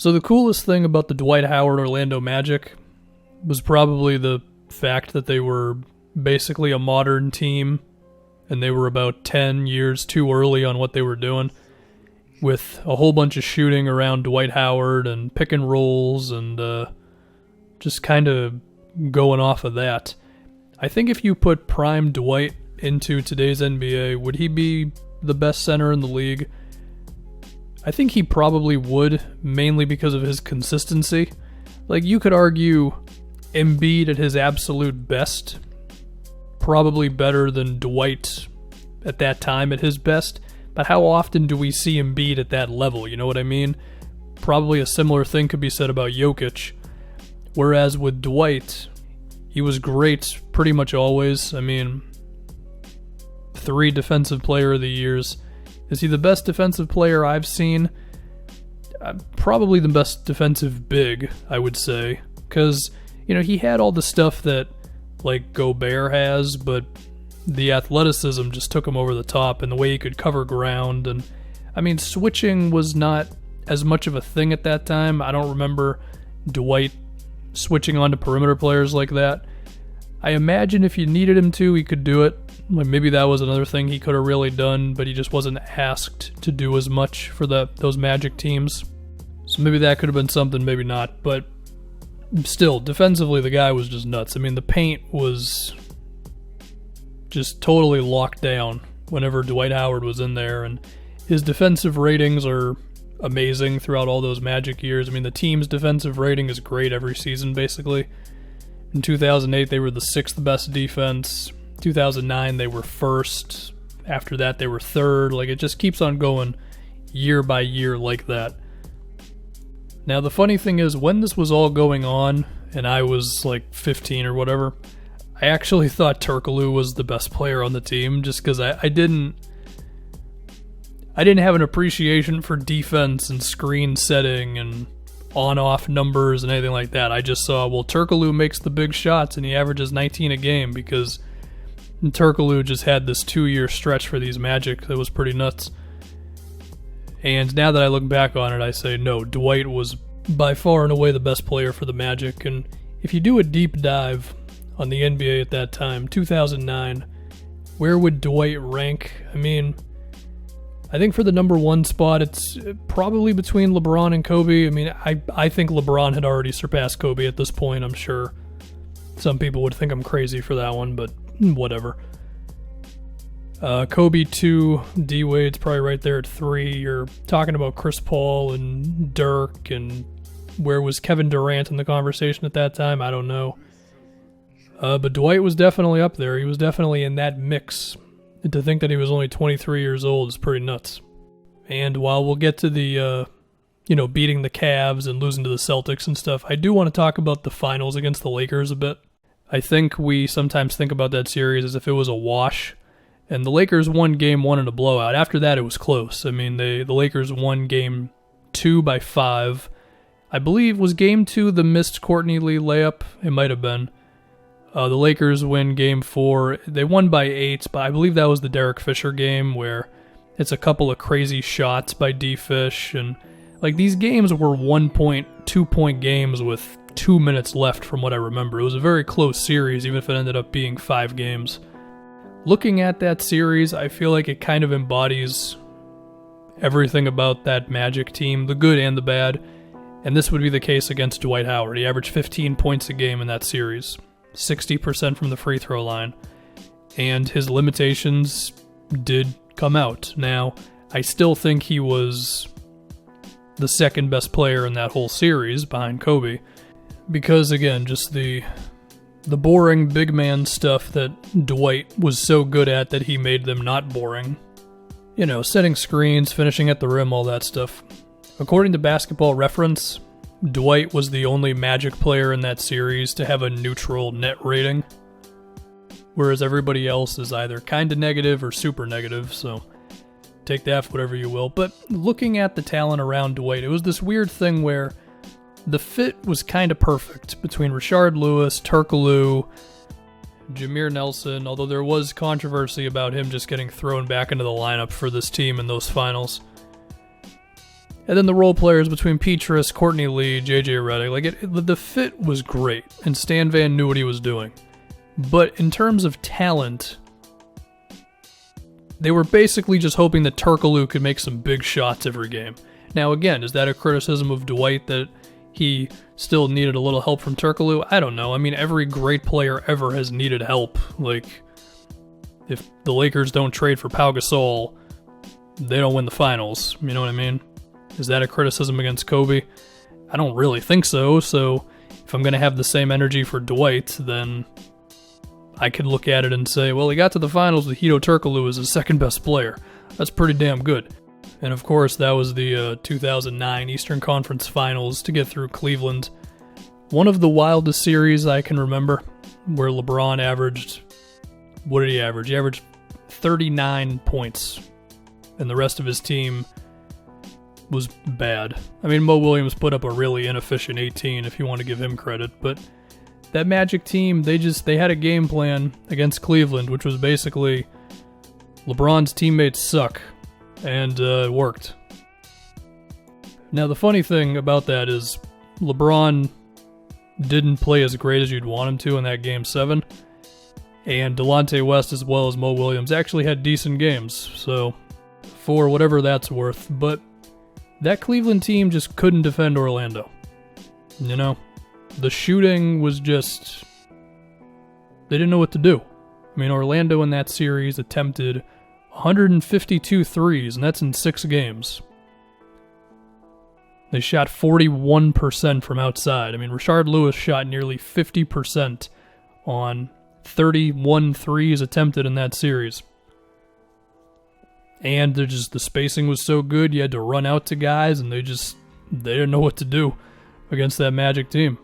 So the coolest thing about the Dwight Howard Orlando Magic was probably the fact that they were basically a modern team, and they were about 10 years too early on what they were doing, with a whole bunch of shooting around Dwight Howard and pick and rolls and just kind of going off of that. I think if you put prime Dwight into today's NBA, would he be the best center in the league? I think he probably would, mainly because of his consistency. Like, you could argue Embiid at his absolute best, probably better than Dwight at that time at his best, but how often do we see Embiid at that level, you know what I mean? Probably a similar thing could be said about Jokic. Whereas with Dwight, he was great pretty much always. I mean, 3 Defensive Player of the Years. Is he the best defensive player I've seen? Probably the best defensive big, I would say. Because, you know, he had all the stuff that, like, Gobert has, but the athleticism just took him over the top, and the way he could cover ground. And, I mean, switching was not as much of a thing at that time. I don't remember Dwight switching on to perimeter players like that. I imagine if you needed him to, he could do it. Like, maybe that was another thing he could have really done, but he just wasn't asked to do as much for those Magic teams. So maybe that could have been something, maybe not. But still, defensively, the guy was just nuts. I mean, the paint was just totally locked down whenever Dwight Howard was in there, and his defensive ratings are amazing throughout all those Magic years. I mean, the team's defensive rating is great every season, basically. In 2008, they were the 6th best defense. 2009, they were 1st. After that, they were 3rd. Like, it just keeps on going year by year like that. Now, the funny thing is, when this was all going on, and I was like 15 or whatever, I actually thought Turkoglu was the best player on the team, just because I didn't have an appreciation for defense and screen setting and on-off numbers and anything like that. I just saw, well, Turkoglu makes the big shots and he averages 19 a game, because Turkoglu just had this 2-year stretch for these Magic that was pretty nuts. And now that I look back on it, I say, no, Dwight was by far and away the best player for the Magic. And if you do a deep dive on the NBA at that time, 2009, where would Dwight rank? I mean, I think for the number 1 spot, it's probably between LeBron and Kobe. I mean, I think LeBron had already surpassed Kobe at this point, I'm sure. Some people would think I'm crazy for that one, but whatever. Kobe 2, D-Wade's probably right there at 3. You're talking about Chris Paul and Dirk, and where was Kevin Durant in the conversation at that time? I don't know. But Dwight was definitely up there. He was definitely in that mix. And to think that he was only 23 years old is pretty nuts. And while we'll get to the, beating the Cavs and losing to the Celtics and stuff, I do want to talk about the finals against the Lakers a bit. I think we sometimes think about that series as if it was a wash. And the Lakers won Game 1 in a blowout. After that, it was close. I mean, the Lakers won Game 2 by 5. I believe, was Game 2 the missed Courtney Lee layup? It might have been. The Lakers win Game 4. They won by 8, but I believe that was the Derek Fisher game where it's a couple of crazy shots by D-Fish. And like, these games were 1-point, 2-point games with 2 minutes left from what I remember. It was a very close series, even if it ended up being 5 games. Looking at that series, I feel like it kind of embodies everything about that Magic team, the good and the bad. And this would be the case against Dwight Howard. He averaged 15 points a game in that series. 60% from the free throw line, and his limitations did come out. Now, I still think he was the second best player in that whole series behind Kobe, because again, just the boring big man stuff that Dwight was so good at that he made them not boring. You know, setting screens, finishing at the rim, all that stuff. According to Basketball Reference, Dwight was the only Magic player in that series to have a neutral net rating, whereas everybody else is either kind of negative or super negative, so take that for whatever you will. But looking at the talent around Dwight, it was this weird thing where the fit was kind of perfect between Rashard Lewis, Turkoglu, Jameer Nelson, although there was controversy about him just getting thrown back into the lineup for this team in those finals. And then the role players between Petrus, Courtney Lee, JJ Redick, the fit was great, and Stan Van knew what he was doing. But in terms of talent, they were basically just hoping that Turkoglu could make some big shots every game. Now again, is that a criticism of Dwight that he still needed a little help from Turkoglu? I don't know. I mean, every great player ever has needed help. Like, if the Lakers don't trade for Pau Gasol, they don't win the finals. You know what I mean? Is that a criticism against Kobe? I don't really think so. So if I'm going to have the same energy for Dwight, then I could look at it and say, well, he got to the finals with Hedo Turkoglu as his second best player. That's pretty damn good. And of course, that was the 2009 Eastern Conference Finals to get through Cleveland. One of the wildest series I can remember, where LeBron averaged, what did he average? He averaged 39 points, and the rest of his team was bad. I mean, Mo Williams put up a really inefficient 18, if you want to give him credit, but that Magic team, they had a game plan against Cleveland, which was basically LeBron's teammates suck, and it worked. Now, the funny thing about that is LeBron didn't play as great as you'd want him to in that Game 7, and Delonte West as well as Mo Williams actually had decent games, so for whatever that's worth, but that Cleveland team just couldn't defend Orlando. You know? The shooting was just... they didn't know what to do. I mean, Orlando in that series attempted 152 threes, and that's in 6 games. They shot 41% from outside. I mean, Rashard Lewis shot nearly 50% on 31 threes attempted in that series. And the spacing was so good, you had to run out to guys, and they didn't know what to do against that Magic team.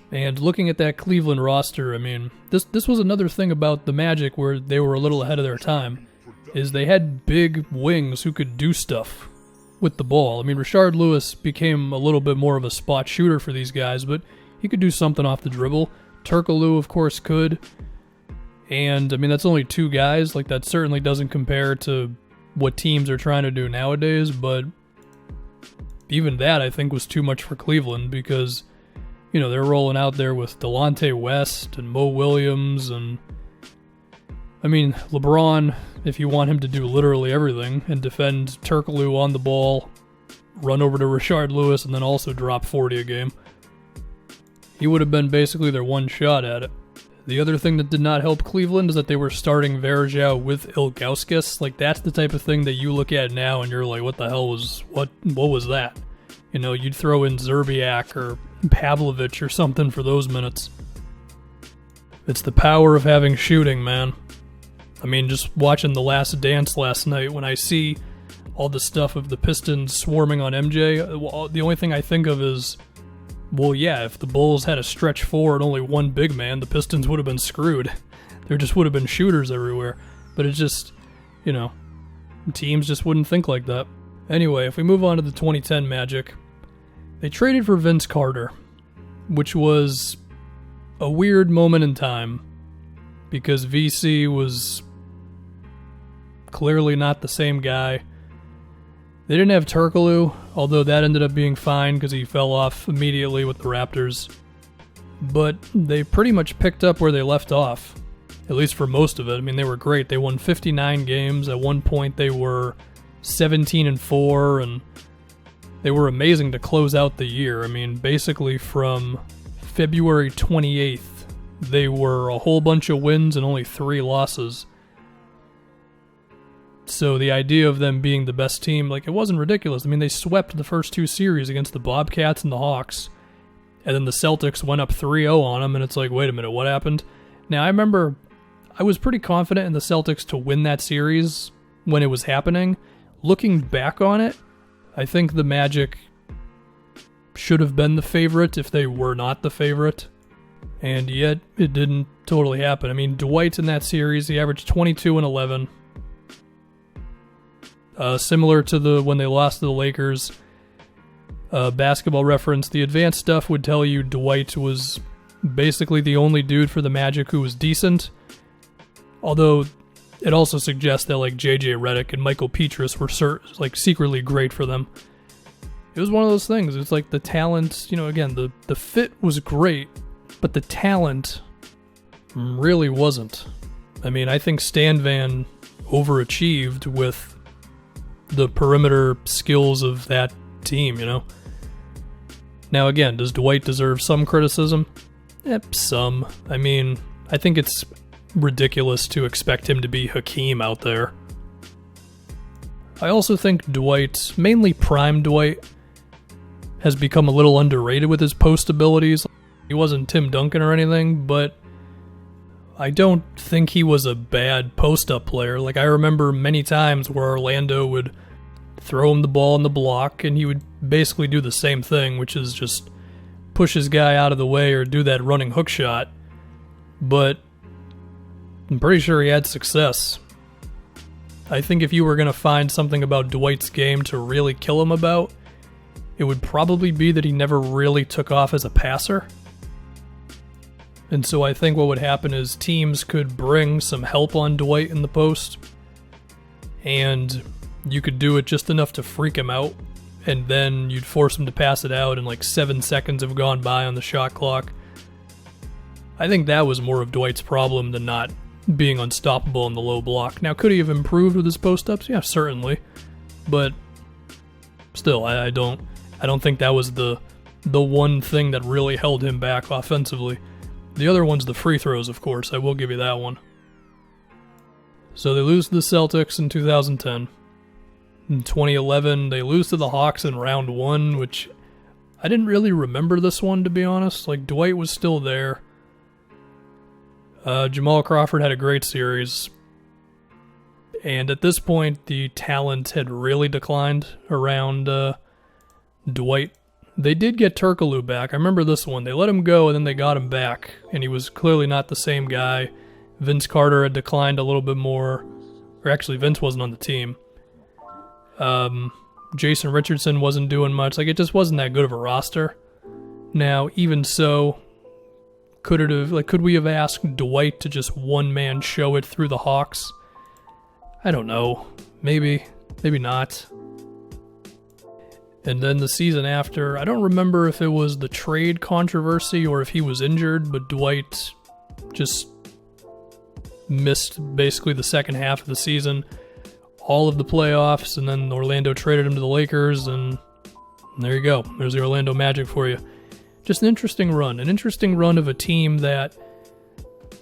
And looking at that Cleveland roster, I mean, this was another thing about the Magic where they were a little ahead of their time, is they had big wings who could do stuff with the ball. I mean, Rashard Lewis became a little bit more of a spot shooter for these guys, but he could do something off the dribble. Turkoglu, of course, could. And, I mean, that's only 2 guys. Like, that certainly doesn't compare to what teams are trying to do nowadays, but even that, I think, was too much for Cleveland because, you know, they're rolling out there with Delonte West and Mo Williams and, I mean, LeBron, if you want him to do literally everything and defend Turkoglu on the ball, run over to Rashard Lewis, and then also drop 40 a game, he would have been basically their one shot at it. The other thing that did not help Cleveland is that they were starting Varejao with Ilgauskas. Like, that's the type of thing that you look at now and you're like, what the hell was, what was that? You know, you'd throw in Zerbiak or Pavlovich or something for those minutes. It's the power of having shooting, man. I mean, just watching The Last Dance last night, when I see all the stuff of the Pistons swarming on MJ, the only thing I think of is, well, yeah, if the Bulls had a stretch 4 and only one big man, the Pistons would have been screwed. There just would have been shooters everywhere. But it's just, you know, teams just wouldn't think like that. Anyway, if we move on to the 2010 Magic, they traded for Vince Carter, which was a weird moment in time because VC was clearly not the same guy. They didn't have Turkoglu, although that ended up being fine because he fell off immediately with the Raptors. But they pretty much picked up where they left off, at least for most of it. I mean, they were great. They won 59 games. At one point, they were 17-4, and they were amazing to close out the year. I mean, basically from February 28th, they were a whole bunch of wins and only 3 losses. So the idea of them being the best team, like, it wasn't ridiculous. I mean, they swept the first 2 series against the Bobcats and the Hawks, and then the Celtics went up 3-0 on them, and it's like, wait a minute, what happened? Now, I remember I was pretty confident in the Celtics to win that series when it was happening. Looking back on it, I think the Magic should have been the favorite if they were not the favorite, and yet it didn't totally happen. I mean, Dwight in that series, he averaged 22 and 11. Similar to when they lost to the Lakers. Basketball Reference, the advanced stuff would tell you Dwight was basically the only dude for the Magic who was decent. Although it also suggests that like JJ Redick and Michael Petrus were secretly great for them. it was one of those things. It's like the talent, again, the fit was great, but the talent really wasn't. I mean, I think Stan Van overachieved with the perimeter skills of that team, Now, again, does Dwight deserve some criticism? Some. I mean, I think it's ridiculous to expect him to be Hakeem out there. I also think Dwight, mainly prime Dwight, has become a little underrated with his post abilities. He wasn't Tim Duncan or anything, but I don't think he was a bad post-up player. Like, I remember many times where Orlando would throw him the ball in the block, and he would basically do the same thing, which is just push his guy out of the way or do that running hook shot. But I'm pretty sure he had success. I think if you were going to find something about Dwight's game to really kill him about, it would probably be that he never really took off as a passer. And so I think what would happen is teams could bring some help on Dwight in the post, and you could do it just enough to freak him out, and then you'd force him to pass it out, and like 7 seconds have gone by on the shot clock. I think that was more of Dwight's problem than not being unstoppable in the low block. Now, could he have improved with his post-ups? Yeah, certainly. But still, I don't think that was the one thing that really held him back offensively. The other one's the free throws, of course. I will give you that one. So they lose to the Celtics in 2010. In 2011, they lose to the Hawks in round 1, which I didn't really remember this one, to be honest. Like, Dwight was still there. Jamal Crawford had a great series. And at this point, the talent had really declined around Dwight. They did get Turkoglu back. I remember this one. They let him go, and then they got him back. And he was clearly not the same guy. Vince Carter had declined a little bit more. Or actually, Vince wasn't on the team. Jason Richardson wasn't doing much. Like, it just wasn't that good of a roster. Now, even so, could we have asked Dwight to just one-man show it through the Hawks? I don't know. Maybe not. And then the season after, I don't remember if it was the trade controversy or if he was injured, but Dwight just missed basically the second half of the season, all of the playoffs, and then Orlando traded him to the Lakers, and there you go. There's the Orlando Magic for you. Just an interesting run of a team that,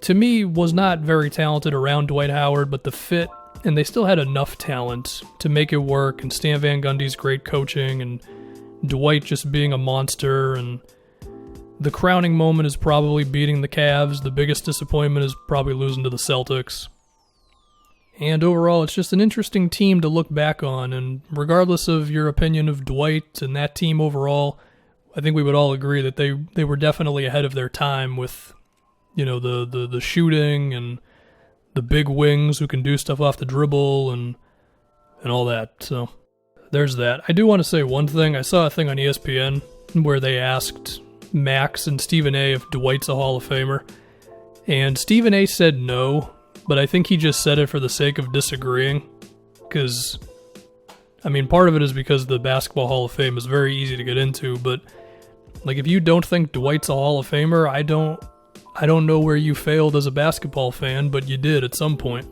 to me, was not very talented around Dwight Howard, but the fit, and they still had enough talent to make it work, and Stan Van Gundy's great coaching, and Dwight just being a monster, and the crowning moment is probably beating the Cavs. The biggest disappointment is probably losing to the Celtics. And overall, it's just an interesting team to look back on, and regardless of your opinion of Dwight and that team overall, I think we would all agree that they were definitely ahead of their time with, the shooting and the big wings who can do stuff off the dribble and all that. So there's that. I do want to say one thing. I saw a thing on ESPN where they asked Max and Stephen A. if Dwight's a Hall of Famer, and Stephen A. said no, but I think he just said it for the sake of disagreeing, because, part of it is because the Basketball Hall of Fame is very easy to get into, but like, if you don't think Dwight's a Hall of Famer, I don't know where you failed as a basketball fan, but you did at some point.